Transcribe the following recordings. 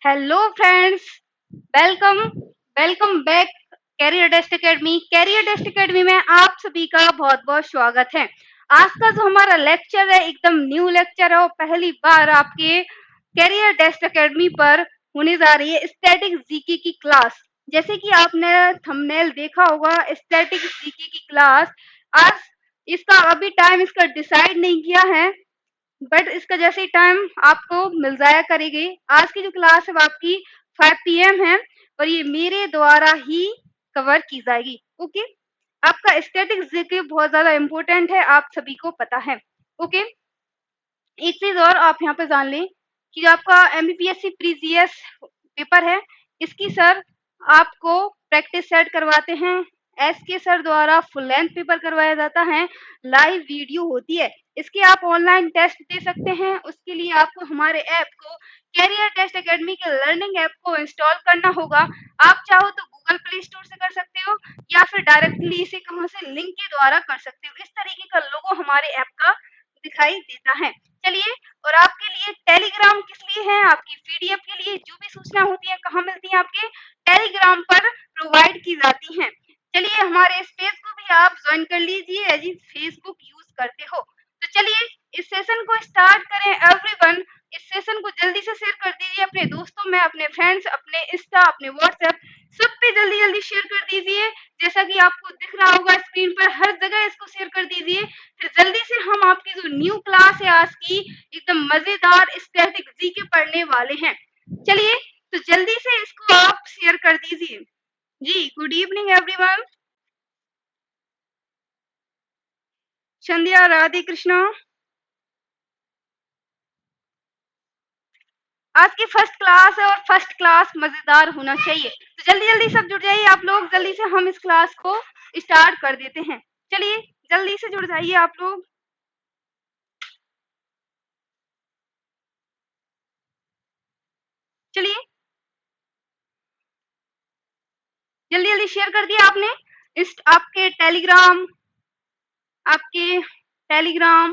Hello friends, welcome welcome back career dest academy. Career dest academy में आप सभी का बहुत बहुत स्वागत है। आज का जो हमारा लेक्चर है एकदम न्यू लेक्चर है और पहली बार आपके कैरियर डेस्ट एकेडमी पर होने जा रही है स्टैटिक जीके की क्लास। जैसे कि आपने थंबनेल देखा होगा, स्टैटिक जीके की क्लास। आज इसका अभी टाइम इसका डिसाइड नहीं किया है, बट इसका जैसे ही टाइम आपको मिल जाया करेगी। आज की जो क्लास है वो आपकी 5 PM है और ये मेरे द्वारा ही कवर की जाएगी। ओके, आपका स्टैटिक जीके बहुत ज्यादा इम्पोर्टेंट है, आप सभी को पता है। ओके, एक चीज और आप यहाँ पे जान लें कि जो आपका MBPSC प्रीवियस पेपर है, इसकी सर आपको प्रैक्टिस सेट करवाते हैं। SK सर द्वारा फुल लेंथ पेपर करवाया जाता है, लाइव वीडियो होती है। इसके आप ऑनलाइन टेस्ट दे सकते हैं। उसके लिए आपको हमारे ऐप को, कैरियर टेस्ट एकेडमी के लर्निंग ऐप को इंस्टॉल करना होगा। आप चाहो तो गूगल प्ले स्टोर से कर सकते हो या फिर डायरेक्टली इसे कहाँ से लिंक के द्वारा कर सकते हो। इस तरीके का लोगो हमारे ऐप का दिखाई देता है। चलिए, और आपके लिए टेलीग्राम किस लिए है? आपकी पीडीएफ के लिए जो भी सूचना होती है कहाँ मिलती है? आपके टेलीग्राम पर प्रोवाइड की जाती हैं। चलिए, हमारे इस पेज को भी आप ज्वाइन कर लीजिए यदि फेसबुक यूज करते हो तो। चलिए, इस सेशन को स्टार्ट करें। एवरीवन, इस सेशन को जल्दी से शेयर कर दीजिए अपने दोस्तों में, अपने फ्रेंड्स, अपने इंस्टा, अपने व्हाट्सएप, सब पे जल्दी जल्दी शेयर कर दीजिए। जैसा कि आपको दिख रहा होगा स्क्रीन पर, हर जगह इसको शेयर कर दीजिए। फिर जल्दी से हम आपकी जो न्यू क्लास है आज की, एकदम मजेदार स्टैटिक जीके पढ़ने वाले हैं। चलिए, तो जल्दी से इसको आप शेयर कर दीजिए। जी, गुड इवनिंग एवरीवन। संध्या, राधे कृष्णा। आज की फर्स्ट क्लास है और फर्स्ट क्लास मजेदार होना चाहिए, तो जल्दी जल्दी सब जुड़ जाइए आप लोग। जल्दी से हम इस क्लास को स्टार्ट कर देते हैं। चलिए, जल्दी से जुड़ जाइए आप लोग। चलिए, जल्दी जल्दी शेयर कर दिया आपने। इस आपके Telegram,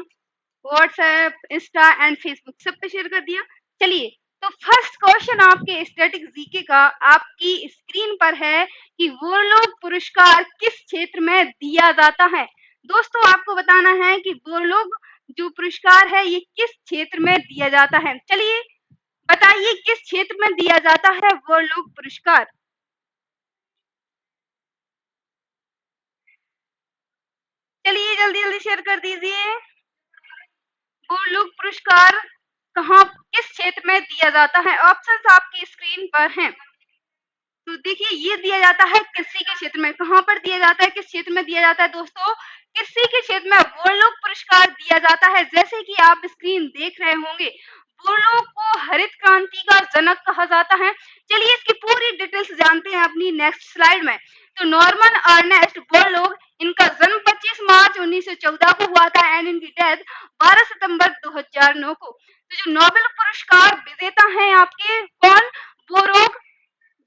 WhatsApp, Insta and Facebook सब पे शेयर कर दिया। चलिए, तो फर्स्ट क्वेश्चन आपके स्टैटिक जीके का आपकी स्क्रीन पर है कि वो लोग पुरस्कार किस क्षेत्र में दिया जाता है। दोस्तों, आपको बताना है कि वो लोग जो पुरस्कार है ये किस क्षेत्र में दिया जाता है। चलिए, बताइए किस क्षेत्र में दिया जाता है वो लोग पुरस्कार। चलिए, जल्दी जल्दी शेयर कर दीजिए। वो लोग पुरस्कार कहाँ, किस क्षेत्र में दिया जाता है? ऑप्शंस आपकी स्क्रीन पर हैं। तो देखिए, ये दिया जाता है कृषि के क्षेत्र में। कहाँ पर दिया जाता है, किस क्षेत्र में दिया जाता है दोस्तों? कृषि के क्षेत्र में वो लोग पुरस्कार दिया जाता है। जैसे कि आप स्क्रीन देख रहे होंगे, वो लोग को हरित क्रांति का जनक कहा जाता है। चलिए, इसकी पूरी डिटेल्स जानते हैं अपनी नेक्स्ट स्लाइड में। तो नॉर्मन अर्नेस्ट बोरलॉग, इनका जन्म 25 मार्च 1914 को हुआ था एंड इनकी डेथ 12 सितंबर 2009 को। तो जो नोबेल पुरस्कार विजेता हैं आपके कौन? बोरलॉग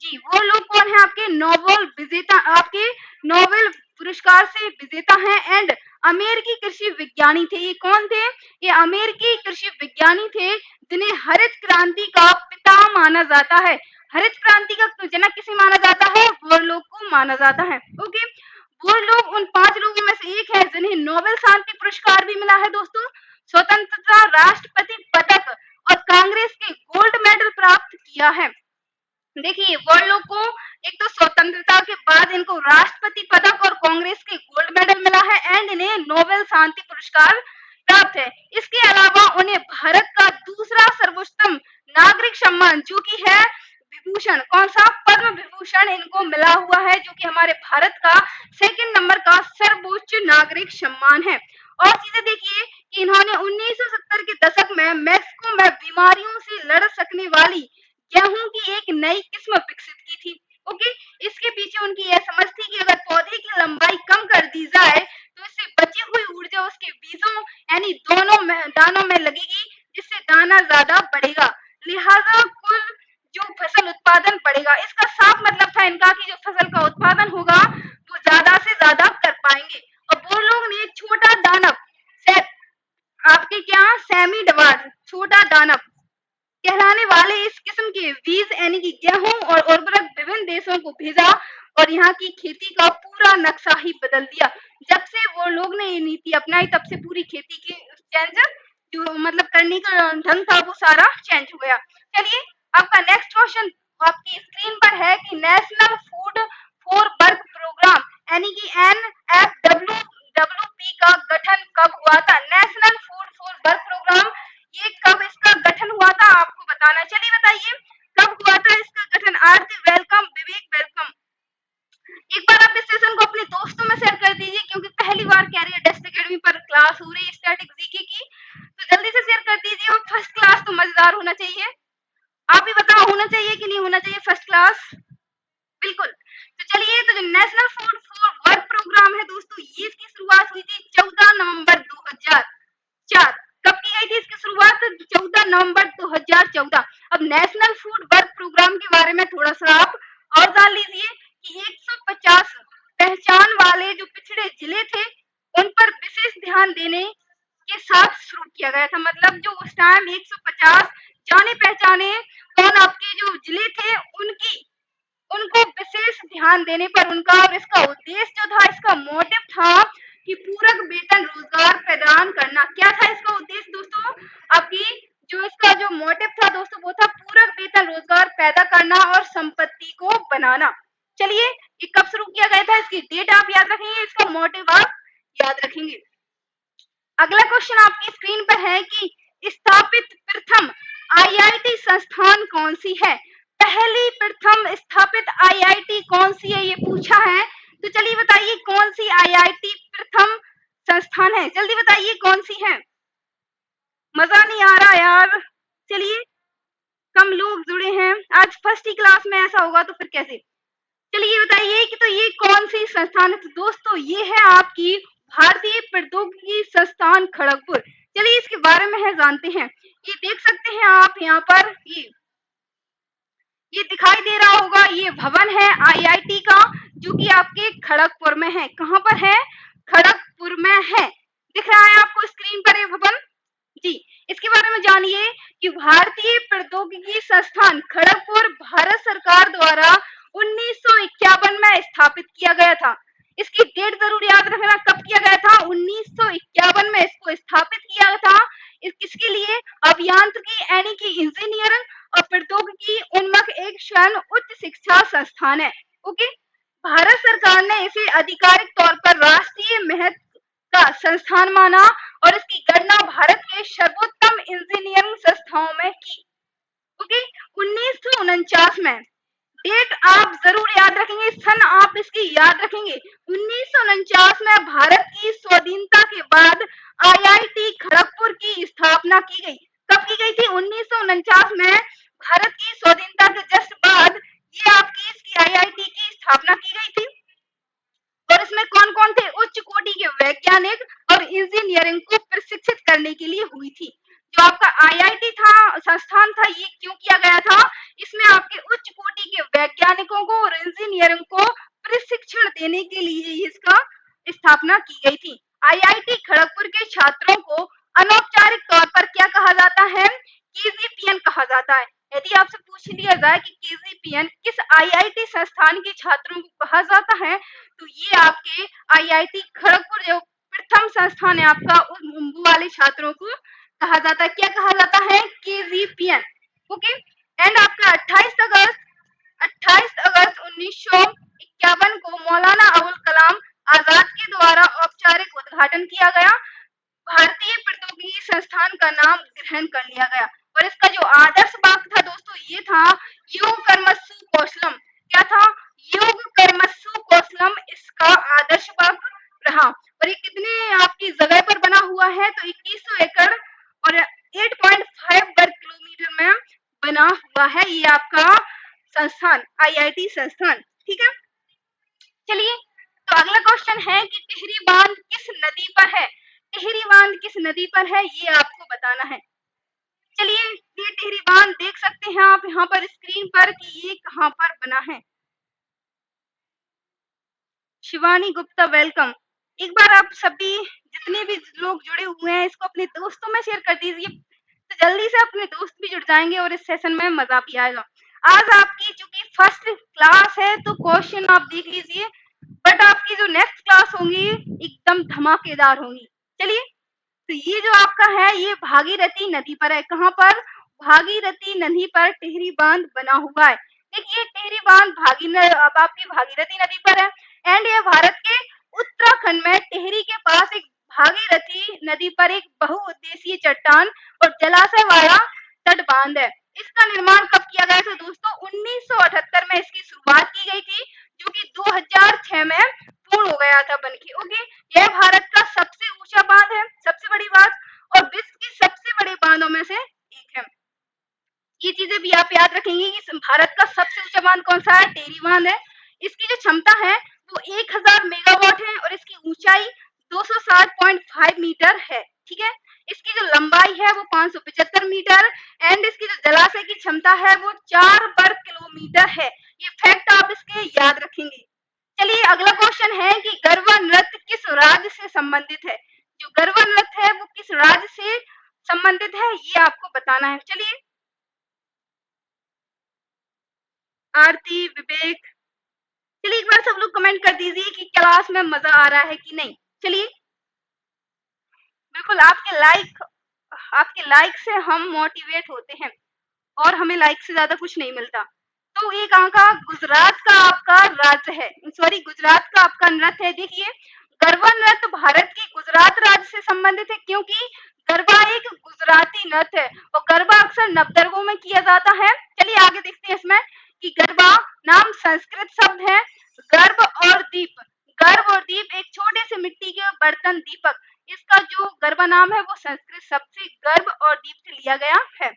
जी। वो लोग कौन है? आपके नोबेल विजेता, आपके नोबेल पुरस्कार से विजेता हैं एंड अमेरिकी कृषि विज्ञानी थे। ये कौन थे? ये अमेरिकी कृषि विज्ञानी थे जिन्हें हरित क्रांति का पिता माना जाता है। हरित क्रांति का जनक किसे माना जाता है? वो लोग को माना जाता है। ओके, वो लोग उन 5 लोगों में से एक है जिन्हें नोबेल शांति पुरस्कार भी मिला है दोस्तों। स्वतंत्रता, राष्ट्रपति पदक और कांग्रेस के गोल्ड मेडल प्राप्त किया है। देखिए, वो लोग को एक तो स्वतंत्रता के बाद इनको राष्ट्रपति पदक और कांग्रेस के गोल्ड मेडल मिला है एंड इन्हें नोबेल शांति पुरस्कार प्राप्त है। इसके अलावा उन्हें भारत का दूसरा सर्वोच्चतम नागरिक सम्मान जो कि है विभूषण, कौन सा? पद्म विभूषण इनको मिला हुआ है, जो कि हमारे भारत का सेकंड नंबर का सर्वोच्च नागरिक सम्मान है। और चीजें देखिए कि इन्होंने 1970 के दशक में मैक्सिको में बीमारियों से लड़ सकने वाली गेहूं की एक नई किस्म विकसित की थी। ओके, इसके पीछे उनकी यह समझ थी कि अगर पौधे की लंबाई कम कर दी जाए तो इससे बची हुई ऊर्जा उसके बीजों यानी दोनों में दानों में लगेगी, जिससे दाना ज्यादा बढ़ेगा, लिहाजा कुल जो फसल उत्पादन बढ़ेगा। इसका साफ मतलब था इनका कि जो फसल का उत्पादन होगा वो ज्यादा से ज्यादा कर पाएंगे। और वो लोग ने छोटा दानव, आपके क्या, सेमी डवार्फ, छोटा दानव कहलाने वाले इस किस्म के बीज यानी कि गेहूं और उर्वरक विभिन्न देशों को भेजा और यहाँ की खेती का पूरा नक्शा ही बदल दिया। जब से वो लोग ने ये नीति अपनाई तब से पूरी खेती की चेंज जो मतलब करने का ढंग था वो सारा चेंज हो गया। चलिए आपका नेक्स्ट क्वेश्चन आपकी स्क्रीन पर है कि national food for work programme यानी कि NFWWP का गठन कब हुआ था? National food for work programme ये कब इसका गठन हुआ था आपको बताना है। चलिए बताइए कब हुआ था इसका गठन? आरती वेलकम, विवेक वेलकम। एक बार आप इस सेशन को अपने दोस्तों में शेयर कर दीजिए क्योंकि पहली बार कैरियर डेस्ट एकेडमी पर क्लास हो रही है स्टैटिक जीके की, तो जल्दी से शेयर कर दीजिए। और फर्स्ट क्लास तो मजेदार होना चाहिए। आप ही बताओ होना चाहिए कि नहीं होना चाहिए फर्स्ट क्लास? बिल्कुल। तो चलिए तो जो national food for work programme है दोस्तों ये इसकी शुरुआत हुई थी 14 नवंबर 2004। कब की गई थी इसकी शुरुआत? 14 नवंबर 2014। अब नेशनल फूड वर्क प्रोग्राम के बारे में थोड़ा सा आप और जान लीजिए कि 150 पहचान वाले जो पिछड़े जिले थे उन पर विशेष ध्यान देने के साथ शुरू किया गया था। मतलब जो उस टाइम 150 जाने पहचाने कौन आपके जो जिले थे उनको विशेष ध्यान देने पर उनका और इसका उद्देश्य जो था, इसका मोटिव था कि पूरक वेतन रोजगार प्रदान करना। क्या था इसका उद्देश्य दोस्तों? आपकी जो इसका जो मोटिव था दोस्तों वो था पूरक वेतन रोजगार पैदा करना और संपत्ति को बनाना। चलिए ये कब शुरू किया गया था, इसकी डेट आप याद रखेंगे, इसका मोटिव आप याद रखेंगे। अगला क्वेश्चन आपकी स्क्रीन पर है कि स्थापित प्रथम आईआईटी संस्थान कौन सी है? पहली प्रथम स्थापित आईआईटी कौन सी है ये पूछा है। तो चलिए बताइए कौन सी आईआईटी प्रथम संस्थान है? जल्दी बताइए कौन सी है। मजा नहीं आ रहा यार। चलिए कम लोग जुड़े हैं आज फर्स्ट ही क्लास में, ऐसा होगा तो फिर कैसे। चलिए बताइए कि तो ये कौन सी संस्थान है? तो दोस्तों ये है आपकी भारतीय प्रौद्योगिकी संस्थान खड़गपुर। चलिए इसके बारे में है जानते हैं। ये देख सकते हैं आप यहाँ पर ये दिखाई दे रहा होगा, ये भवन है आईआईटी का जो कि आपके खड़गपुर में है। कहाँ पर है? खड़गपुर में है। दिख रहा है आपको स्क्रीन पर ये भवन जी। इसके बारे में जानिए कि भारतीय प्रौद्योगिकी संस्थान खड़गपुर भारत सरकार द्वारा 1951 में स्थापित किया गया था। इसकी डेट जरूर याद रखना कब किया गया था? 1951 में इसको स्थापित किया था। किसके लिए? अभियांत्रिकी यानी कि इंजीनियरिंग और प्रौद्योगिकी उन्मुख एक स्वयं उच्च शिक्षा संस्थान है। ओके, भारत सरकार ने इसे आधिकारिक तौर पर राष्ट्रीय महत्व का संस्थान माना और इसकी गणना भारत के सर्वोत्तम इंजीनियरिंग संस्थाओं में की। ओके, 1949 में डेट आप जरूर याद रखेंगे, सन आप इसकी याद रखेंगे। 1949 में भारत की स्वाधीनता के बाद आईआईटी खड़गपुर की स्थापना की गई। कब की गई थी? 1949 में भारत की स्वाधीनता के जस्ट बाद ये आपकी इसकी आईआईटी की स्थापना की गई थी। और इसमें कौन कौन थे? उच्च कोटि के वैज्ञानिक और इंजीनियरिंग को प्रशिक्षित करने के लिए हुई थी। जो आपका आईआईटी था संस्थान था ये क्यों किया गया था? इसमें आपके उच्च कोटि के वैज्ञानिकों को और इंजीनियरिंग को प्रशिक्षण देने के लिए इसका स्थापना की गई थी। आईआईटी खड़गपुर के छात्रों को अनौपचारिक तौर पर क्या कहा जाता है? केजीपीएन कहा जाता है। यदि आपसे पूछ लिया जाए कि केजीपीएन किस आईआईटी संस्थान के छात्रों को कहा जाता है, तो ये आपके आईआईटी खड़गपुर जो प्रथम संस्थान है आपका उन वाले छात्रों को कहा जाता है। क्या कहा जाता है? केजीपीएन। ओके, एंड आपका 28 अगस्त 1951 को मौलाना अबुल कलाम आजाद के द्वारा औपचारिक उद्घाटन किया गया। भारतीय प्रौद्योगिकी संस्थान का नाम ग्रहण कर लिया गया और इसका जो आदर्श वाक्य था दोस्तों ये था योग कर्मसु कौशलम। क्या था? योग कर्मसु कौशलम इसका आदर्श वाक्य रहा। और ये कितने आपकी जगह पर बना हुआ है? तो 2100 एकड़ और 8.5 वर्ग किलोमीटर में बना हुआ है ये आपका संस्थान, आईआईटी संस्थान। ठीक है, चलिए तो अगला क्वेश्चन है कि टिहरी बांध किस नदी पर है? टिहरी बांध किस नदी पर है ये आपको बताना है। चलिए ये टिहरी बांध देख सकते हैं आप यहाँ पर स्क्रीन पर कि ये कहाँ पर बना है। शिवानी गुप्ता वेलकम। एक बार आप सभी जितने भी लोग जुड़े हुए हैं इसको अपने दोस्तों में शेयर कर दीजिए। तो जल्दी से अपने दोस्त भी जुड़ जाएंगे और इस सेशन में मजा भी आएगा। आज आपकी चूंकि फर्स्ट क्लास है तो क्वेश्चन आप देख लीजिए, बट आपकी जो नेक्स्ट क्लास होंगी एकदम धमाकेदार होंगी। चलिए, तो ये जो आपका है ये भागीरथी नदी पर है। कहाँ पर? भागीरथी नदी पर टिहरी बांध बना हुआ है। देखिए टिहरी बांध अब आपकी भागीरथी नदी पर है एंड ये भारत के उत्तराखंड में टिहरी के पास एक भागीरथी नदी पर एक बहुउद्देशीय चट्टान और जलाशय वाला तट बांध है। इसका निर्माण कब किया गया था दोस्तों? 1978 में इसकी शुरुआत की गई थी, जो कि 2006 में पूर्ण हो गया था बनके। ओके, यह भारत का सबसे ऊंचा बांध है, सबसे बड़ी बात, और विश्व के सबसे बड़े बांधों में से एक है। ये चीजें भी आप याद रखेंगे कि भारत का सबसे ऊंचा बांध कौन सा है? टिहरी बांध है। इसकी जो क्षमता है वो 1000 मेगावाट है और इसकी ऊंचाई 260.5 मीटर है। ठीक है, इसकी जो लंबाई है वो 575 मीटर एंड इसकी जो जलाशय की क्षमता है वो 4 वर्ग किलोमीटर है। ये फैक्ट आप इसके याद रखेंगे। चलिए अगला क्वेश्चन है कि गरबा नृत्य किस राज्य से संबंधित है? जो गरबा नृत्य है वो किस राज्य से संबंधित है ये आपको बताना है। चलिए, आरती, विवेक, चलिए एक बार सब लोग कमेंट कर दीजिए कि क्लास में मजा आ रहा है कि नहीं। चलिए, बिल्कुल आपके लाइक से हम मोटिवेट होते हैं और हमें लाइक से ज्यादा कुछ नहीं मिलता। तो ये कहाँ का? गुजरात का आपका राज्य है, सॉरी गुजरात का आपका नृत्य है। देखिए, गरबा नृत्य भारत के गुजरात राज्य से संबंधित है क्योंकि गरबा एक गुजराती नृत्य है और गरबा अक्सर नवदर्गों में किया जाता है। चलिए आगे देखते हैं इसमें कि गरबा नाम संस्कृत शब्द है गर्भ और दीप। गर्भ और दीप एक छोटे से मिट्टी के बर्तन दीपक, इसका जो गरबा नाम है वो संस्कृत शब्द से गर्भ और दीप से लिया गया है।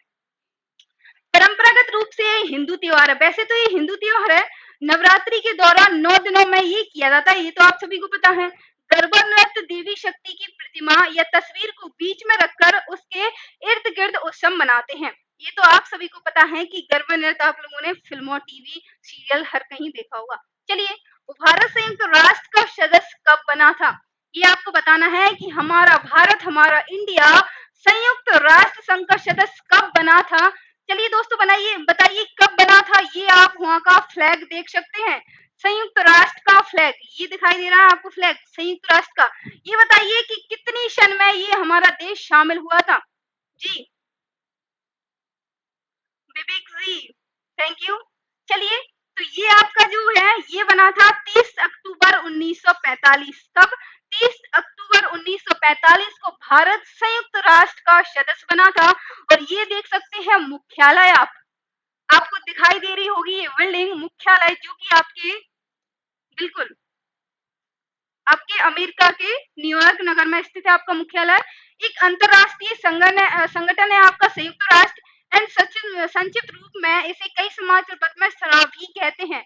परंपरागत रूप से ये हिंदू त्योहार है। वैसे तो ये हिंदू त्योहार है, नवरात्रि के दौरान 9 दिनों में ये किया जाता है, ये तो आप सभी को पता है। गरबा नृत्य देवी शक्ति की प्रतिमा या तस्वीर को बीच में रखकर उसके इर्द गिर्द उत्सव मनाते हैं। ये तो आप सभी को पता है कि गरबा नृत्य आप लोगों ने फिल्मों, टीवी, सीरियल हर कहीं देखा होगा। चलिए, वो भारत संयुक्त राष्ट्र का सदस्य कब बना था? ये आपको बताना है कि हमारा भारत, हमारा इंडिया संयुक्त राष्ट्र संघ का सदस्य कब बना था। चलिए दोस्तों बताइए कब बना था। ये आप वहाँ का फ्लैग देख सकते हैं, संयुक्त राष्ट्र का फ्लैग ये दिखाई दे रहा है आपको, फ्लैग संयुक्त राष्ट्र का। ये बताइए कि कितनी सन में ये हमारा देश शामिल हुआ था? जी, विवेक जी, थैंक यू। चलिए, तो ये आपका जो है ये बना था 30 अक्टूबर 1945। कब? 30 अक्टूबर 1945 को भारत संयुक्त राष्ट्र का सदस्य बना था। और ये देख सकते हैं मुख्यालय आपको दिखाई दे रही होगी ये बिल्डिंग, मुख्यालय, जो कि आपके बिल्कुल आपके अमेरिका के न्यूयॉर्क नगर में स्थित है आपका मुख्यालय। एक अंतरराष्ट्रीय संगठन है आपका संयुक्त राष्ट्र एंड संक्षिप्त रूप में इसे कई समाचार पत्र में सना भी कहते हैं।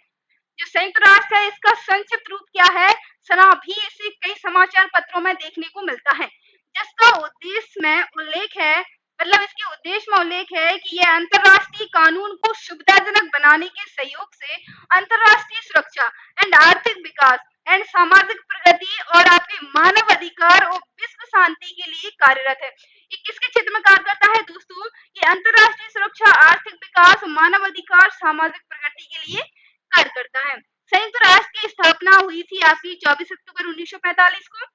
जो संयुक्त राष्ट्र है इसका संक्षिप्त रूप क्या है? सना भी। इसे कई समाचार पत्रों में देखने को मिलता है, जिसका उद्देश्य में उल्लेख है, मतलब इसके उद्देश्य में उल्लेख है कि यह अंतरराष्ट्रीय कानून को सुविधाजनक बनाने के सहयोग से अंतरराष्ट्रीय सुरक्षा एंड आर्थिक विकास एंड सामाजिक प्रगति और आपके मानव अधिकार और विश्व शांति के लिए कार्यरत है। ये किसके क्षेत्र में कार्य करता है दोस्तों? ये अंतरराष्ट्रीय सुरक्षा, आर्थिक विकास, मानव अधिकार, सामाजिक प्रगति के लिए कार्य करता है। संयुक्त राष्ट्र की स्थापना हुई थी आपकी 24 अक्टूबर 1945 को।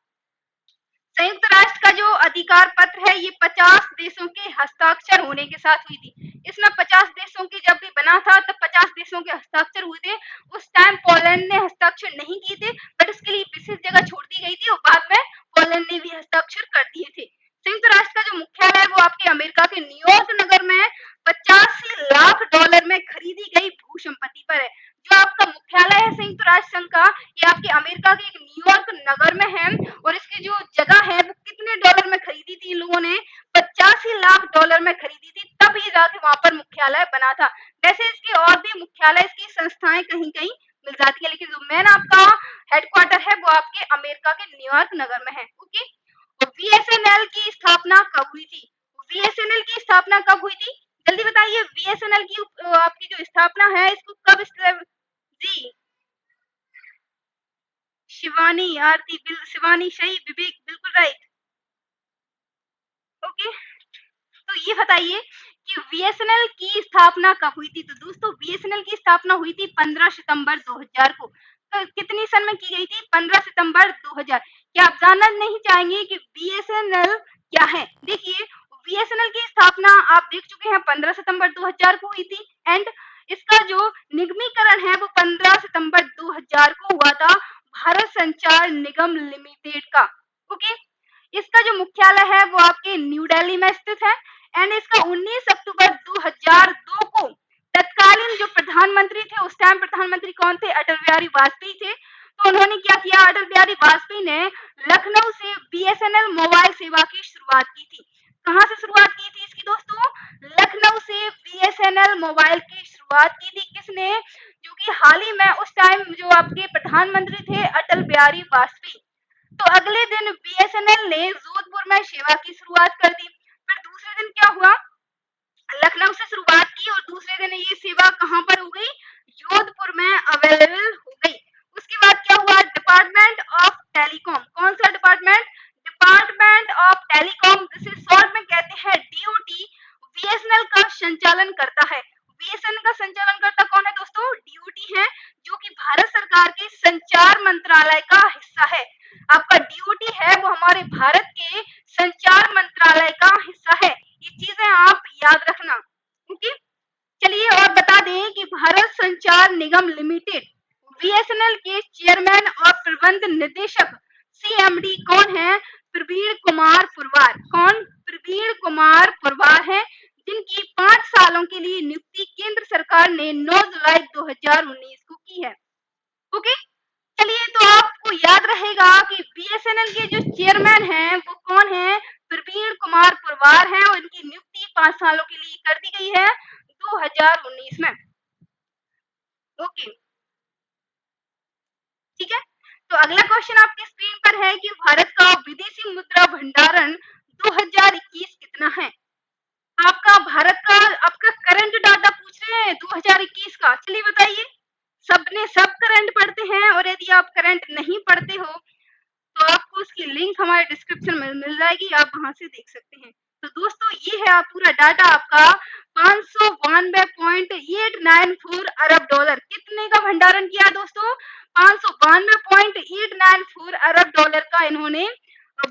संयुक्त राष्ट्र का जो अधिकार पत्र है ये 50 देशों के हस्ताक्षर होने के साथ हुई थी। इसमें 50 देशों की जब भी बना था तब 50 देशों के हस्ताक्षर हुए थे। उस टाइम पोलैंड ने हस्ताक्षर नहीं किए थे, बट इसके लिए विशेष जगह छोड़ दी गई थी और बाद में पोलैंड ने भी हस्ताक्षर कर दिए थे। संयुक्त राष्ट्र का जो मुख्यालय है वो आपके अमेरिका के न्यूयॉर्क नगर में 85 लाख डॉलर में खरीदी गई भू संपत्ति पर है। जो आपका मुख्यालय है संयुक्त राष्ट्र संघ का, ये आपके अमेरिका के एक न्यूयॉर्क नगर में है और इसकी जो जगह है वो कितने डॉलर में खरीदी थी इन लोगों ने? 85 लाख डॉलर में खरीदी थी, तब ये जाके वहां पर मुख्यालय बना था। वैसे इसके और भी मुख्यालय, इसकी संस्थाएं कहीं कहीं मिल जाती है, लेकिन जो मेन आपका हेडक्वार्टर है वो आपके अमेरिका के न्यूयॉर्क नगर में है। ओके, और बीएसएनएल की स्थापना कब हुई थी? बीएसएनएल की स्थापना कब हुई थी? जल्दी बताइए, बीएसएनएल की आपकी जो स्थापना है इसको कब जी, शिवानी, आरती, शिवानी सही, विवेक बिल्कुल राइट। ओके, तो ये बताइए कि बीएसएनएल की स्थापना कब हुई थी? तो दोस्तों बीएसएनएल की स्थापना हुई थी 15 सितंबर 2000 को। तो कितनी सन में की गई थी? 15 सितंबर 2000। क्या आप जानना नहीं चाहेंगे कि बीएसएनएल क्या है? देखिए, बीएसएनएल की स्थापना आप देख चुके हैं 15 सितंबर 2000 को हुई थी एंड इसका जो निगमीकरण है वो 15 सितंबर 2000 को हुआ था भारत संचार निगम लिमिटेड का। ओके, इसका जो मुख्यालय है वो आपके न्यू दिल्ली में स्थित है एंड इसका 19 अक्टूबर 2002 को तत्कालीन जो प्रधानमंत्री थे, उस टाइम प्रधानमंत्री कौन थे? अटल बिहारी वाजपेयी थे। तो उन्होंने क्या किया? अटल बिहारी वाजपेयी ने लखनऊ से बीएसएनएल मोबाइल सेवा की शुरुआत की थी। कहाँ से शुरुआत की थी इसकी दोस्तों? लखनऊ से बीएसएनएल मोबाइल की शुरुआत की थी। किसने? जो कि हाल ही में उस टाइम जो आपके प्रधानमंत्री थे अटल बिहारी वाजपेयी। तो अगले दिन बीएसएनएल ने जोधपुर में सेवा की शुरुआत कर दी। फिर दूसरे दिन क्या हुआ? लखनऊ से शुरुआत की और दूसरे दिन ये सेवा कहाँ पर हो गई? जोधपुर में अवेलेबल हो गई। उसके बाद क्या हुआ? Department of telecom. कौन सा डिपार्टमेंट? डिपार्टमेंट ऑफ टेलीकॉम, जिसे शॉर्ट में कहते हैं डीओटी, बीएसएनएल का संचालन करता है। बीएसएनएल का संचालन करता कौन है दोस्तों? डीओटी है, जो कि भारत सरकार के संचार मंत्रालय का हिस्सा है। आपका डीओटी है वो हमारे भारत के संचार मंत्रालय का हिस्सा है। ये चीजें आप याद रखना। ओके, चलिए और बता दें कि भारत संचार निगम लिमिटेड बीएसएनएल के चेयरमैन और प्रबंध निदेशक सीएमडी कौन है? प्रवीण कुमार पुरवार। कौन? प्रवीण कुमार पुरवार है, जिनकी 5 सालों के लिए नियुक्ति केंद्र सरकार ने 9 जुलाई 2019 को की है। ओके, चलिए तो आपको याद रहेगा कि बीएसएनएल के जो चेयरमैन हैं वो कौन है? प्रवीण कुमार पुरवार हैं और इनकी नियुक्ति 5 सालों के लिए कर दी गई है 2019 में। ओके, ठीक है। तो अगला क्वेश्चन आपकी स्क्रीन पर है कि भारत का विदेशी मुद्रा भंडारण 2021 कितना है? आपका भारत का आपका करंट डाटा पूछ रहे हैं 2021 का। चलिए बताइए। सबने सब करंट पढ़ते हैं और यदि आप करंट नहीं पढ़ते हो तो आपको उसकी लिंक हमारे डिस्क्रिप्शन में मिल जाएगी, आप वहां से देख सकते हैं। तो दोस्तों ये है आप पूरा डाटा आपका 592.894 अरब डॉलर। कितने का भंडारण किया दोस्तों? 592.894 अरब डॉलर का इन्होंने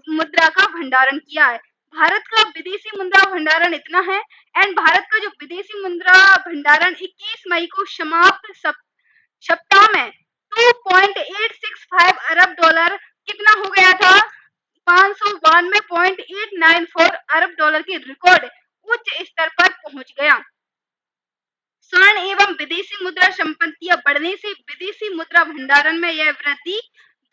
मुद्रा का भंडारण किया है। भारत का विदेशी मुद्रा भंडारण इतना है एंड भारत का जो विदेशी मुद्रा भंडारण 21 मई को समाप्त सप्ताह में 2.865 अरब डॉलर कितना हो गया था? 592.894 अरब डॉलर के रिकॉर्ड उच्च स्तर पर पहुंच गया। स्वर्ण एवं विदेशी मुद्रा संपत्तियां बढ़ने से विदेशी मुद्रा भंडारण में यह वृद्धि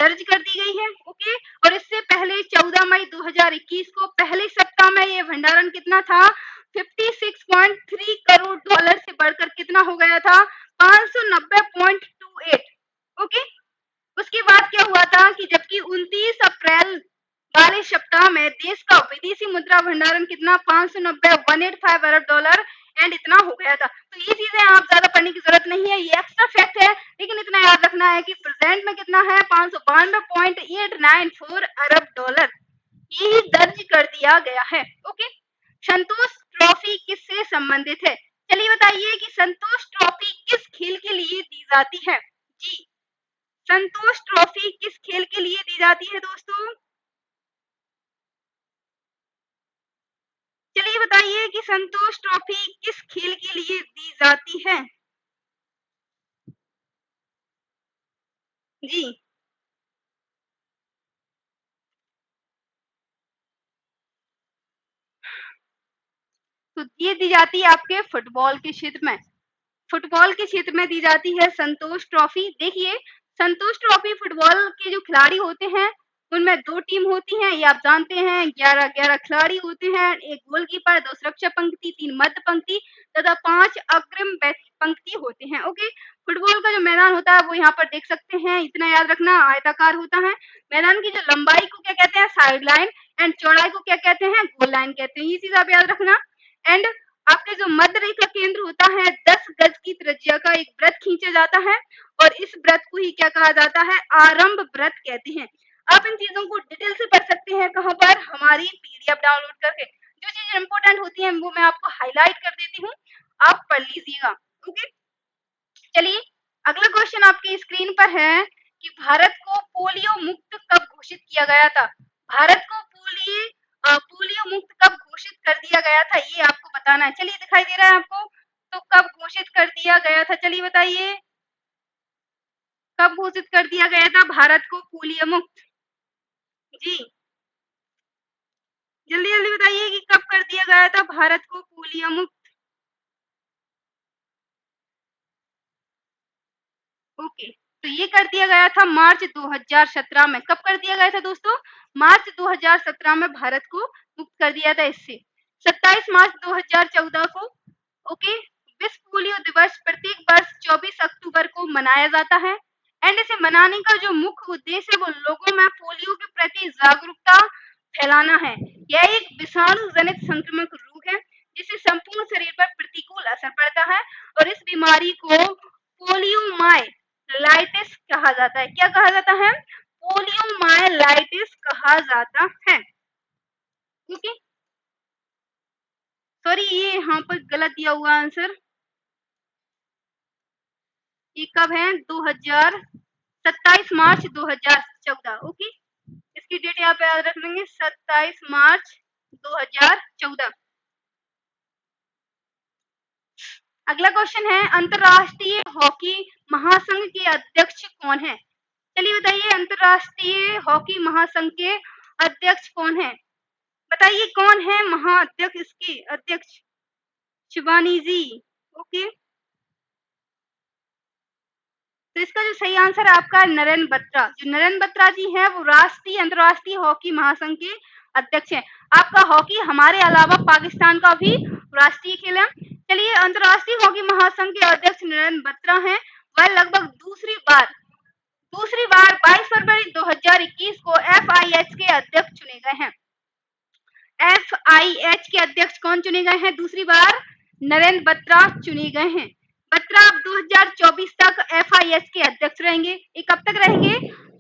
दर्ज कर दी गई है। ओके, और इससे पहले 14 मई 2021 को पहले सप्ताह में यह भंडारण कितना था? 56.3 करोड़ डॉलर से बढ़कर कितना हो गया था? 590.28। ओके, उसके बाद क्या हुआ था कि जबकि 29 अप्रैल वाले सप्ताह में देश का विदेशी मुद्रा भंडारण कितना? 590.185 अरब डॉलर एंड इतना हो गया था। तो ये चीजें आप ज्यादा पढ़ने की जरूरत नहीं है, ये एक्स्ट्रा फैक्ट है, लेकिन इतना याद रखना है कि प्रेजेंट में कितना है? 592.894 अरब डॉलर ये दर्ज कर दिया गया है। ओके, संतोष ट्रॉफी किससे संबंधित है? चलिए बताइए कि संतोष ट्रॉफी किस खेल के लिए दी जाती है? जी, संतोष ट्रॉफी किस खेल के लिए दी जाती है दोस्तों? चलिए बताइए कि संतोष ट्रॉफी किस खेल के लिए दी जाती है? जी, तो ये दी जाती है आपके फुटबॉल के क्षेत्र में। फुटबॉल के क्षेत्र में दी जाती है संतोष ट्रॉफी। देखिए, संतोष ट्रॉफी फुटबॉल के जो खिलाड़ी होते हैं उनमें 2 टीम होती हैं, ये आप जानते हैं। 11-11 खिलाड़ी होते हैं, 1 गोलकीपर, 2 सुरक्षा पंक्ति, 3 मध्य पंक्ति तथा 5 अग्रिम पंक्ति होते हैं। ओके, फुटबॉल का जो मैदान होता है वो यहाँ पर देख सकते हैं। इतना याद रखना, आयताकार होता है। मैदान की जो लंबाई को क्या कहते हैं? साइड लाइन एंड चौड़ाई को क्या कहते हैं? गोल लाइन कहते हैं। ये चीज आप याद रखना। एंड आपके जो मध्य रेखा केंद्र होता है 10 गज की त्रिज्या का एक वृत्त खींचा जाता है और इस वृत्त को ही क्या कहा जाता है? आरंभ वृत्त कहते हैं। आप इन चीजों को डिटेल से पढ़ सकते हैं। कहाँ पर? हमारी पीडीएफ डाउनलोड करके। जो चीजें इंपॉर्टेंट होती हैं वो मैं आपको हाईलाइट कर देती हूँ, आप पढ़ लीजिएगा। ओके, चलिए अगला क्वेश्चन आपकी स्क्रीन पर है कि भारत को पोलियो मुक्त कब घोषित किया गया था? भारत को पोलियो मुक्त कब घोषित कर दिया गया था, ये आपको बताना है। चलिए दिखाई दे रहा है आपको, तो कब घोषित कर दिया गया था, चलिए बताइए कब घोषित कर दिया गया था भारत को पोलियो मुक्त? जी जल्दी जल्दी बताइए कि कब कर दिया गया था भारत को पोलियो मुक्त? ओके, तो ये कर दिया गया था मार्च 2017 में। कब कर दिया गया था दोस्तों? मार्च 2017 में भारत को मुक्त कर दिया था इससे। 27 मार्च 2014 को ओके विश्व पोलियो दिवस प्रत्येक वर्ष 24 अक्टूबर को मनाया जाता है। एंड इसे मनाने का जो मुख्य उद्देश्य है वो लोगों में पोलियो के प्रति जागरूकता फैलाना है। यह एक विषाणु जनित संक्रामक रोग है जिससे संपूर्ण शरीर पर प्रतिकूल असर पड़ता है और इस बीमारी को पोलियोमाइलाइटिस कहा जाता है। क्या कहा जाता है? पोलियोमाइलाइटिस कहा जाता है। ओके, सॉरी ये यहाँ पर गलत दिया हुआ आंसर। ये कब है? 27 मार्च 2014। ओके, इसकी डेट यहाँ पे याद रख लेंगे, 27 मार्च 2014। अगला क्वेश्चन है अंतरराष्ट्रीय हॉकी महासंघ के अध्यक्ष कौन है? चलिए बताइए अंतरराष्ट्रीय हॉकी महासंघ के अध्यक्ष कौन है? बताइए कौन है महाअध्यक्ष, इसके अध्यक्ष? शिवानी जी। ओके, तो इसका जो सही आंसर है आपका नरेंद्र बत्रा। जो नरेंद्र बत्रा जी हैं वो राष्ट्रीय अंतरराष्ट्रीय हॉकी महासंघ के अध्यक्ष हैं। आपका हॉकी हमारे अलावा पाकिस्तान का भी राष्ट्रीय खेल है। चलिए अंतरराष्ट्रीय हॉकी महासंघ के अध्यक्ष नरेंद्र बत्रा हैं। वह लगभग दूसरी बार 22 फरवरी 2021 को FIH के अध्यक्ष चुने गए हैं। FIH के अध्यक्ष कौन चुने गए हैं दूसरी बार? नरेंद्र बत्रा चुने गए हैं। बत्रा अब 2024 तक FIH के अध्यक्ष रहेंगे। ये कब तक रहेंगे?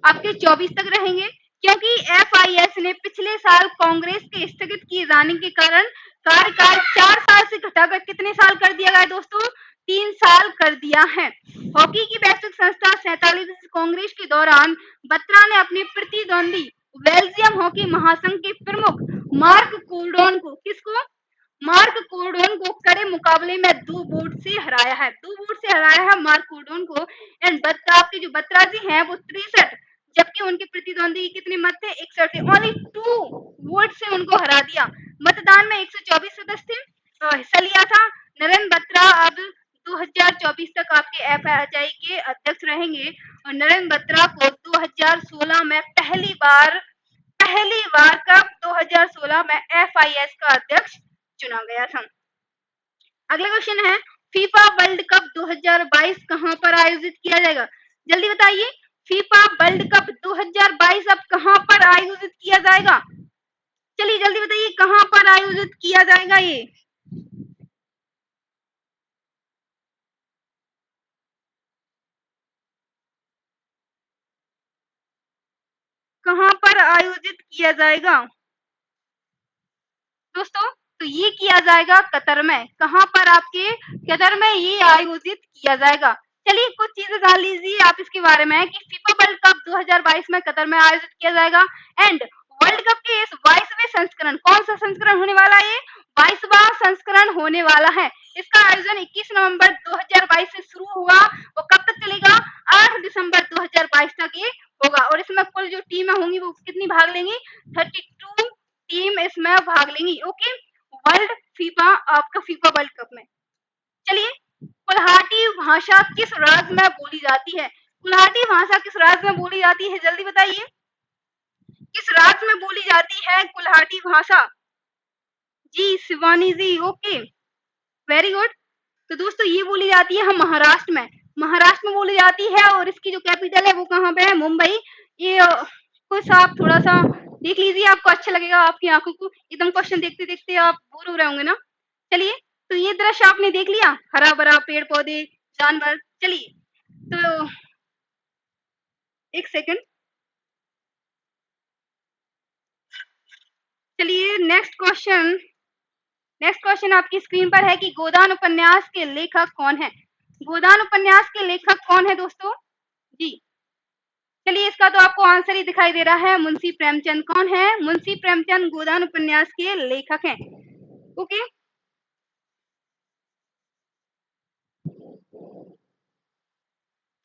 आपके 24 तक रहेंगे, क्योंकि FIH ने पिछले साल कांग्रेस के स्थगित किए जाने के कारण कार्यकाल 4 साल से घटाकर कितने साल कर दिया गया दोस्तों? 3 साल कर दिया है। हॉकी की वैश्विक संस्था 47 कांग्रेस के दौरान बत्रा ने अपने प्रतिद्वंदी बेल्जियम हॉकी महासंघ के प्रमुख मार्क कोर्डोन को, किसको? मार्क कोर्डोन को कड़े मुकाबले में 2 वोट से हराया है। 2 वोट से हराया है मार्क कोर्डोन को। एंड बत्रा, आपके जो बत्रा जी हैं वो 63, जबकि उनके प्रतिद्वंदी कितने मत थे? 61 थे। ओनली 2 वोट से उनको हरा दिया। मतदान में 124 सदस्य हिस्सा लिया था। नरेंद्र बत्रा अब 2024 तक आपके FIH के अध्यक्ष रहेंगे और नरेंद्र बत्रा को 2016 में पहली बार कब? 2016 में FIH का अध्यक्ष चुना गया था। अगला क्वेश्चन है फीफा वर्ल्ड कप 2022 कहां पर आयोजित किया जाएगा? जल्दी बताइए फीफा वर्ल्ड कप 2022 अब कहां पर आयोजित किया जाएगा? चलिए जल्दी बताइए कहां पर आयोजित किया जाएगा? ये कहां पर आयोजित किया जाएगा दोस्तों? तो ये किया जाएगा कतर में। कहां पर? आपके कतर में ये आयोजित किया जाएगा। चलिए कुछ चीजें जान लीजिए आप इसके बारे में कि फीफा वर्ल्ड कप 2022 में कतर में आयोजित किया जाएगा। एंड वर्ल्ड कप के इस 22वें संस्करण, कौन सा संस्करण होने वाला है? ये 22वां संस्करण होने वाला है। इसका आयोजन 21 नवंबर 2022 से शुरू हुआ और कब तक चलेगा? 8 दिसंबर 2022 तक ये होगा। और इसमें कुल जो टीमें होंगी वो कितनी भाग लेंगी? 32 टीम इसमें भाग लेंगी। ओके, वर्ल्ड फीफा, आपका फीफा वर्ल्ड कप में। चलिए कुल्हाटी भाषा किस राज्य में बोली जाती है? कुल्हाटी भाषा किस राज्य में बोली जाती है? जल्दी बताइए किस राज्य में बोली जाती है कुल्हाटी भाषा? जी Shivani ji. Okay, very good. तो दोस्तों ये बोली जाती है हम महाराष्ट्र में, महाराष्ट्र में बोली जाती है और इसकी जो कैपिटल है वो कहाँ पे है? मुंबई। ये कुछ आप थोड़ा सा देख लीजिए, आपको अच्छा लगेगा, आपकी आंखों को एकदम क्वेश्चन देखते देखते आप बोर हो रहे होंगे ना। चलिए, तो ये दृश्य आपने देख लिया, हरा भरा पेड़ पौधे जानवर। चलिए तो एक सेकंड, चलिए नेक्स्ट क्वेश्चन नेक्स्ट क्वेश्चन आपकी स्क्रीन पर है कि गोदान उपन्यास के लेखक कौन है? गोदान उपन्यास के लेखक कौन है दोस्तों? जी, चलिए इसका तो आपको आंसर ही दिखाई दे रहा है, मुंशी प्रेमचंद। कौन है? मुंशी प्रेमचंद गोदान उपन्यास के लेखक हैं। ओके,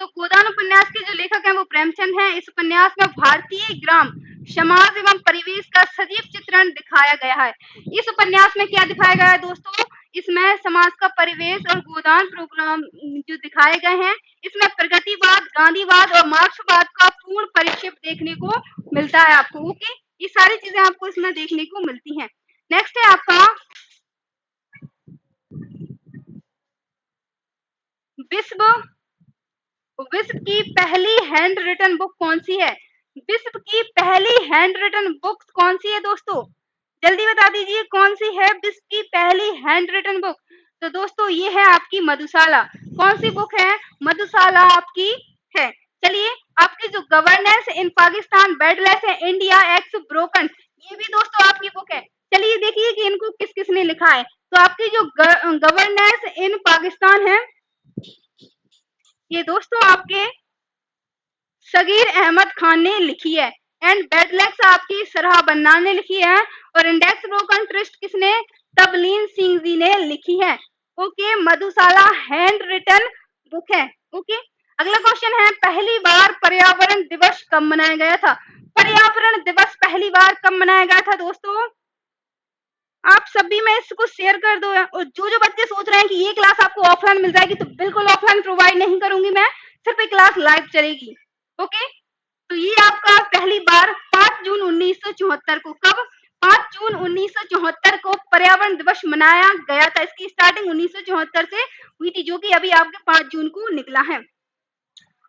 तो गोदान उपन्यास के जो लेखक हैं वो प्रेमचंद हैं। इस उपन्यास में भारतीय ग्राम समाज एवं परिवेश का सजीव चित्रण दिखाया गया है। इस उपन्यास में क्या दिखाया गया है दोस्तों? इसमें समाज का परिवेश और गोदान प्रोग्राम जो दिखाए गए हैं, इसमें प्रगतिवाद, गांधीवाद और मार्क्सवाद का पूर्ण परिक्षेप देखने को मिलता है आपको। ओके, ये सारी चीजें आपको इसमें देखने को मिलती हैं। नेक्स्ट है आपका विश्व विश्व की पहली हैंड रिटन बुक कौन सी है? विश्व की पहली हैंड रिटन बुक कौन सी है दोस्तों? जल्दी बता दीजिए कौन सी है विश्व की पहली हैंड रिटन बुक? तो दोस्तों ये है आपकी मधुशाला। कौन सी बुक है? मधुशाला आपकी है। चलिए, आपकी जो गवर्नेंस इन पाकिस्तान बेडलेस है इंडिया एक्स ब्रोकन, ये भी दोस्तों आपकी बुक है। चलिए देखिए कि इनको किस किसने लिखा है। तो आपकी जो गवर्नेंस इन पाकिस्तान है, ये दोस्तों आपके सगीर अहमद खान ने लिखी है। एंड बेडलेक्स आपकी सरहा बन्ना ने लिखी है। और इंडेक्स ब्रोकन ट्रस्ट किसने? तबलीन सिंह जी ने लिखी है। ओके, मधुशाला हैंड रिटन बुक है। ओके, अगला क्वेश्चन है, पहली बार पर्यावरण दिवस कब मनाया गया था? पर्यावरण दिवस पहली बार कब मनाया गया था दोस्तों? आप सभी में इसको शेयर कर दो। और जो बच्चे सोच रहे हैं कि ये क्लास आपको ऑफलाइन मिल जाएगी, तो बिल्कुल ऑफलाइन प्रोवाइड नहीं करूंगी मैं, सिर्फ एक क्लास लाइव चलेगी। ओके, तो ये आपका पहली बार 5 जून 1974 को, कब? 5 जून 1974 को पर्यावरण दिवस मनाया गया था। इसकी स्टार्टिंग 1974 से हुई थी, जो कि अभी आपके 5 जून को निकला है।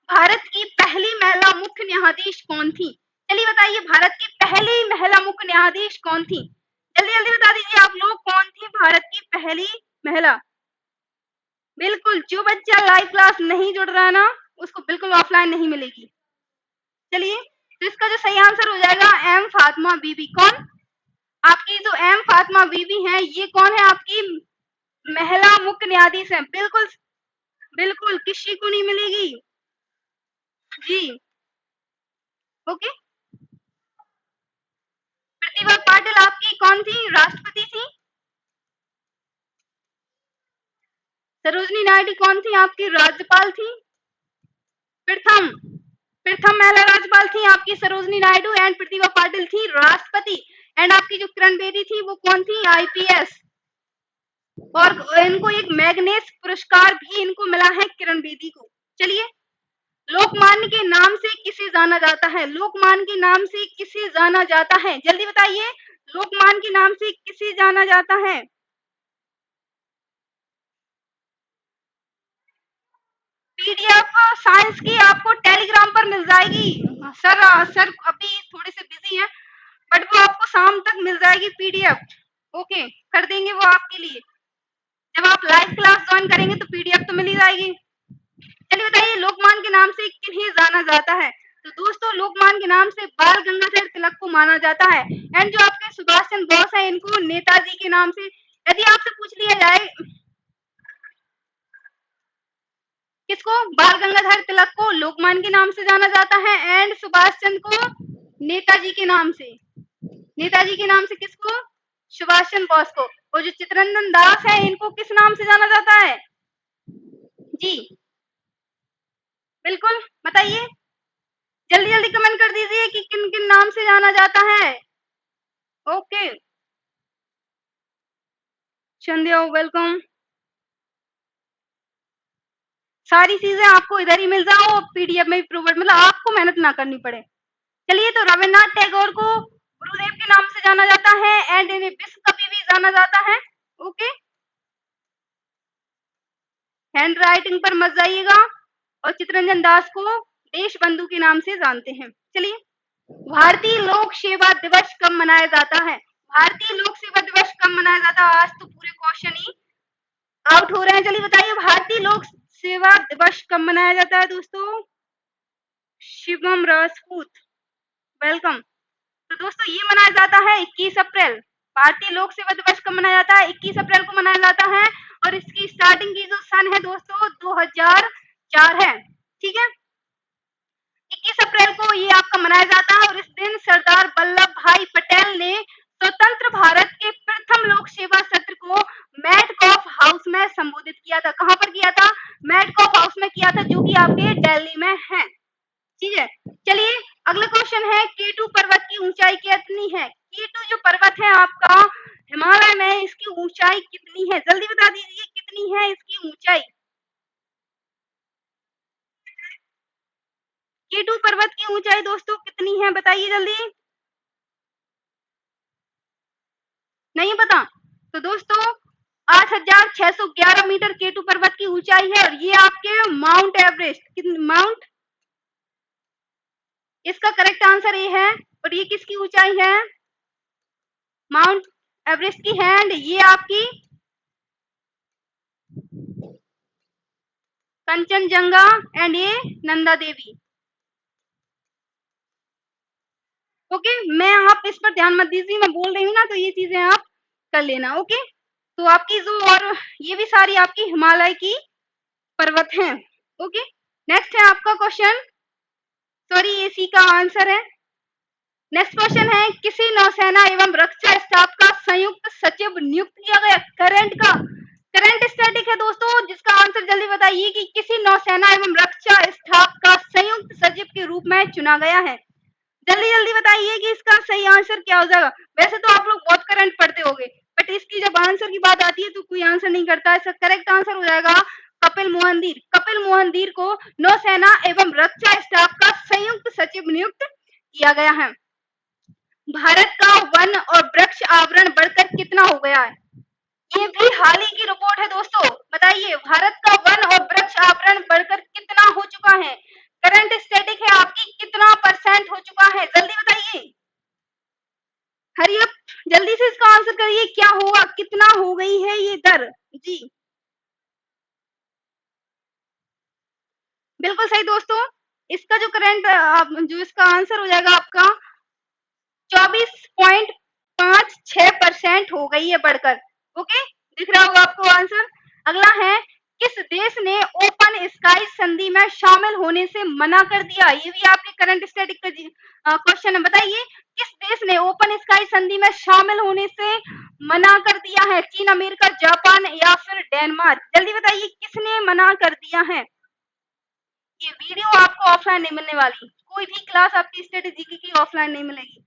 भारत की पहली महिला मुख्य न्यायाधीश कौन थी? चलिए बताइए, भारत की पहली महिला मुख्य न्यायाधीश कौन थी? जल्दी जल्दी बता दीजिए आप लोग, कौन थी भारत की पहली महिला? बिल्कुल, जो बच्चा लाइव क्लास नहीं जुड़ रहा है ना, उसको बिल्कुल ऑफलाइन नहीं मिलेगी। चलिए, तो इसका जो सही आंसर हो जाएगा एम फातिमा बीबी। कौन? आपकी जो एम फातिमा बीबी है, ये कौन है? आपकी महिला मुख्य न्यायाधीश है। बिल्कुल बिल्कुल, किसी को नहीं मिलेगी जी। ओके, प्रतिभा पाटिल आपकी कौन थी? राष्ट्रपति थी। सरोजनी नायडू कौन थी? आपकी राज्यपाल थी। प्रथम प्रथम महिला राज्यपाल थी आपकी सरोजनी नायडू। एंड प्रतिभा पाटिल थी राष्ट्रपति। एंड आपकी जो किरण बेदी थी वो कौन थी? आईपीएस। और इनको एक मैग्नेस पुरस्कार भी इनको मिला है किरण बेदी को। चलिए, लोकमान्य के नाम से किसे जाना जाता है? लोकमान्य के नाम से किसे जाना जाता है? जल्दी बताइए, लोकमान्य के नाम से किसे जाना जाता है? पीडीएफ साइंस की आपको टेलीग्राम पर मिल जाएगी। सर अभी थोड़े से बिजी हैं, बट वो आपको शाम तक मिल जाएगी पीडीएफ। ओके, कर देंगे वो आपके लिए। जब आप लाइव क्लास ज्वाइन करेंगे तो पीडीएफ तो मिल ही जाएगी। चलिए बताइए, लोकमान्य के नाम से किन्हें जाना जाता है? तो दोस्तों, लोकमान्य के नाम से बाल गंगाधर तिलक को माना जाता है। एंड जो आपके सुभाष चंद्र बोस है, इनको नेताजी के नाम से। यदि आपसे पूछ लिया जाए किसको? बाल गंगाधर तिलक को लोकमान्य के नाम से जाना जाता है। एंड सुभाष चंद्र को नेताजी के नाम से। नेताजी के नाम से किसको? सुभाष चंद्र बोस को। और जो चित्तरंजन दास है, इनको किस नाम से जाना जाता है? जी, बिल्कुल बताइए, जल्दी जल्दी कमेंट कर दीजिए कि किन किन नाम से जाना जाता है। ओके, संध्या वेलकम। सारी चीजें आपको इधर ही मिल जाओ, पीडीएफ में भी प्रोवाइड, मतलब आपको मेहनत ना करनी पड़े। चलिए, तो रविन्द्रनाथ टैगोर को गुरुदेव के नाम से जाना जाता है। एंड इन्हें विश्व कवि भी जाना जाता है। ओके, हैंड राइटिंग पर मत जाइएगा। और चित्तरंजन दास को देश बंधु के नाम से जानते हैं। चलिए, भारतीय लोक सेवा दिवस कब मनाया जाता है? भारतीय लोक सेवा दिवस कब मनाया जाता है? आज तो पूरे क्वेश्चन ही आउट हो रहे हैं। चलिए बताइए, भारतीय लोक सेवा दिवस कब मनाया जाता है दोस्तों? शिवम राजपूत, वेलकम। तो दोस्तों, ये मनाया जाता है 21 अप्रैल। भारतीय लोक सेवा दिवस कब मनाया जाता है? 21 अप्रैल को मनाया जाता है और इसकी स्टार्टिंग की जो सन है दोस्तों 2004 है। ठीक है, 21 अप्रैल को ये आपका मनाया जाता है और इस दिन सरदार वल्लभ भाई पटेल ने स्वतंत्र भारत के प्रथम लोक सेवा सत्र को मैडकॉफ हाउस में संबोधित किया था। कहाँ पर किया था? मैडकॉफ हाउस में किया था, जो कि आपके दिल्ली में है। ठीक है, चलिए अगला क्वेश्चन है, केटू पर्वत की ऊंचाई कितनी है? केटू जो पर्वत है आपका हिमालय में, इसकी ऊंचाई कितनी है? जल्दी बता दीजिए कितनी है इसकी ऊंचाई। केटू पर्वत की ऊंचाई दोस्तों कितनी है, बताइए जल्दी। नहीं पता? तो दोस्तों 8,611 मीटर केटू पर्वत की ऊंचाई है और ये आपके माउंट एवरेस्ट माउंट इसका करेक्ट आंसर ये है। और ये किसकी ऊंचाई है? माउंट एवरेस्ट की है। एंड ये आपकी कंचनजंगा एंड ये नंदा देवी। ओके, मैं आप इस पर ध्यान मत दीजिए, मैं बोल रही हूँ ना, तो ये चीजें आप कर लेना। ओके, तो आपकी जो और ये भी सारी आपकी हिमालय की पर्वत हैं। ओके, नेक्स्ट है आपका क्वेश्चन, सॉरी ये सी का आंसर है। नेक्स्ट क्वेश्चन है, किसी नौसेना एवं रक्षा स्टाफ का संयुक्त सचिव नियुक्त किया गया। करंट स्टैटिक है दोस्तों, जिसका आंसर जल्दी बताइए कि किसी नौसेना एवं रक्षा स्टाफ का संयुक्त सचिव के रूप में चुना गया है। जल्दी जल्दी बताइए कि इसका सही आंसर क्या हो जाएगा। वैसे तो आप लोग बहुत करंट पढ़ते होंगे, बट इसकी जब आंसर की बात आती है तो कोई आंसर नहीं करता। इसका करेक्ट आंसर हो जाएगा कपिल मोहन धीर। कपिल मोहन धीर को नौसेना एवं रक्षा स्टाफ का संयुक्त सचिव नियुक्त किया गया है। भारत का वन और वृक्ष आवरण बढ़कर कितना हो गया है? ये भी हाल ही की रिपोर्ट है दोस्तों। बताइए भारत का वन और वृक्ष आवरण बढ़कर कितना हो चुका है? करंट स्टैटिक है आपकी, कितना परसेंट हो चुका है? जल्दी बताइए, हरी अप, जल्दी से इसका आंसर करिए, क्या हुआ, कितना हो गई है ये दर? जी बिल्कुल सही दोस्तों, इसका जो करंट जो इसका आंसर हो जाएगा आपका 24.56% हो गई है बढ़कर। ओके, दिख रहा होगा आपको आंसर। अगला है, किस देश ने ओपन स्काई संधि में शामिल होने से मना कर दिया? ये भी आपके करंट स्टैटिक का क्वेश्चन है। बताइए किस देश ने ओपन स्काई संधि में शामिल होने से मना कर दिया है? चीन, अमेरिका, जापान या फिर डेनमार्क? जल्दी बताइए किसने मना कर दिया है। ये वीडियो आपको ऑफलाइन नहीं मिलने वाली, कोई भी क्लास आपकी स्ट्रेटेजी की ऑफलाइन नहीं मिलेगी,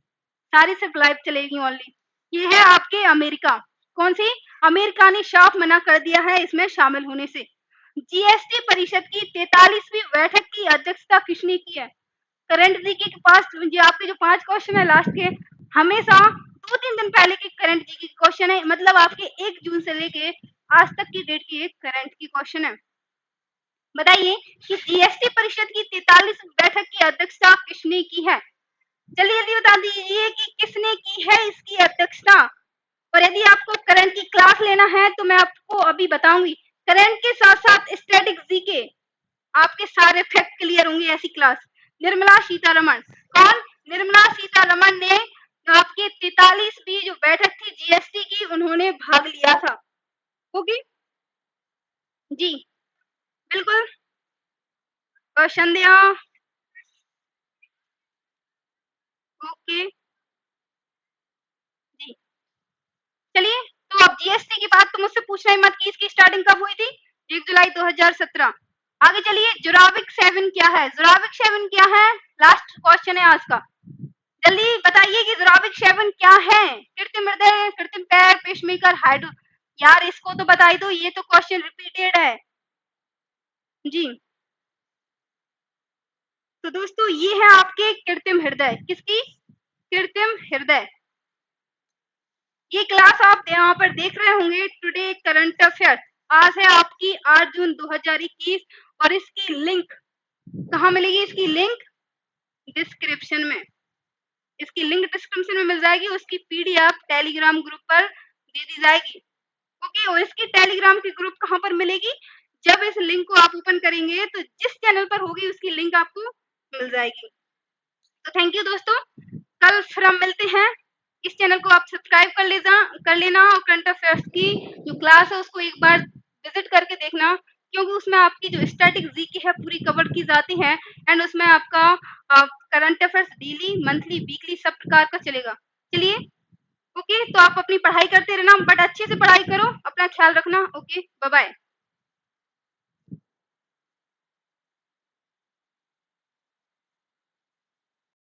सारी सिर्फ लाइव चलेगी ओनली। ये है आपके अमेरिका। कौन सी? अमेरिका ने साफ मना कर दिया है इसमें शामिल होने से। जीएसटी परिषद की 43वीं बैठक की अध्यक्षता किसने की है? करंट जीके के पास जो आपके जो 5 क्वेश्चन है लास्ट के, हमेशा 2-3 दिन पहले के करंट जीके के क्वेश्चन है, मतलब आपके 1 जून से लेके आज तक की डेट की एक करंट की क्वेश्चन है। बताइए कि जीएसटी परिषद की 43वीं बैठक की अध्यक्षता किसने की है? जल्दी जल्दी बता दीजिए कि किसने की है इसकी अध्यक्षता। और यदि आपको करंट की क्लास लेना है तो मैं आपको अभी बताऊंगी। करंट के साथ साथ स्टैटिक जीके आपके सारे फैक्ट क्लियर होंगे ऐसी क्लास। निर्मला सीतारमण, कौन? निर्मला सीतारमण ने आपके 43वीं जो बैठक थी जीएसटी की, उन्होंने भाग लिया था। ओके जी बिल्कुल। और संध्या, ओके जी, चलिए तो अब जीएसटी की बात तो मुझसे पूछना ही मत कि इसकी स्टार्टिंग कब हुई थी। 1 जुलाई 2017। आगे चलिए, जुराविक 7 क्या है? जुराविक 7 क्या है? लास्ट क्वेश्चन है आज का। जल्दी बताइए कि जुराविक 7 क्या है? कृत्रिम हृदय, कृत्रिम पैर, पेसमेकर, हाइड्रो। यार इसको तो बताई दो, ये तो क्वेश्चन रिपीटेड है जी। तो दोस्तों ये है आपके कृत्रिम हृदय। किसकी? कृत्रिम हृदय। ये क्लास आप यहाँ पर देख रहे होंगे, टुडे करंट अफेयर। आज है आपकी 8 जून 2021 और इसकी लिंक कहाँ मिलेगी? इसकी लिंक डिस्क्रिप्शन में, इसकी लिंक डिस्क्रिप्शन में मिल जाएगी। उसकी पीडीएफ टेलीग्राम ग्रुप पर दे दी जाएगी। ओके, और इसकी टेलीग्राम की ग्रुप कहाँ पर मिलेगी? जब इस लिंक को आप ओपन करेंगे तो जिस चैनल पर होगी उसकी लिंक आपको मिल जाएगी। तो थैंक यू दोस्तों, कल फिर हम मिलते हैं इस चैनल को आप सब्सक्राइब कर लेना और करंट अफेयर्स की जो क्लास है उसको एक बार विजिट करके देखना, क्योंकि उसमें आपकी जो स्टैटिक जीके है पूरी कवर की जाती है एंड उसमें आपका current affairs daily, monthly, weekly सब प्रकार का चलेगा। चलिए, ओके, तो आप अपनी पढ़ाई करते रहना, बट अच्छे से पढ़ाई करो, अपना ख्याल रखना। Okay, bye bye.